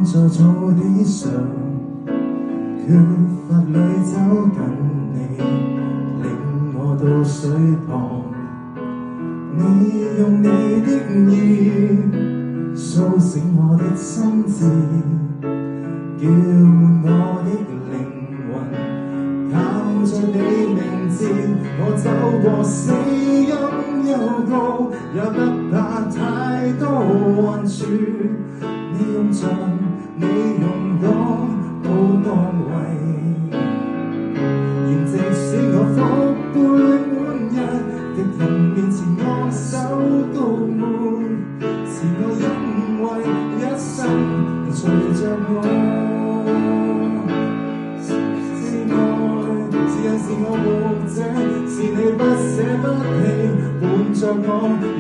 在草地上，缺乏裏走近你，領我到水旁。你用你的意甦醒我的心智，叫喚我的靈魂，靠着你名字，我走過死蔭幽谷，也不怕太多患處。你用杖，你用光好安慰，然即使我福杯滿溢，敵人面前昂首高滿，是我因為一生隨着我，是愛，只因是我活着，是你不捨不棄伴着我，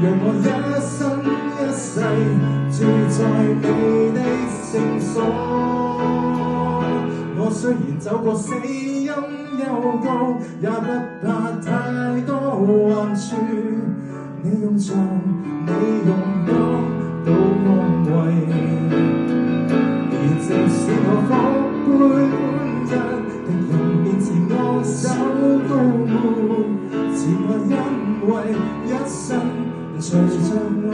讓我一生一世住在你的聖所。我雖然走過死蔭幽谷，也不怕太多患處。你用杖，你用光都安慰，而即使我福杯滿溢，敵人面前昂首高滿，是我因為一生隨着我。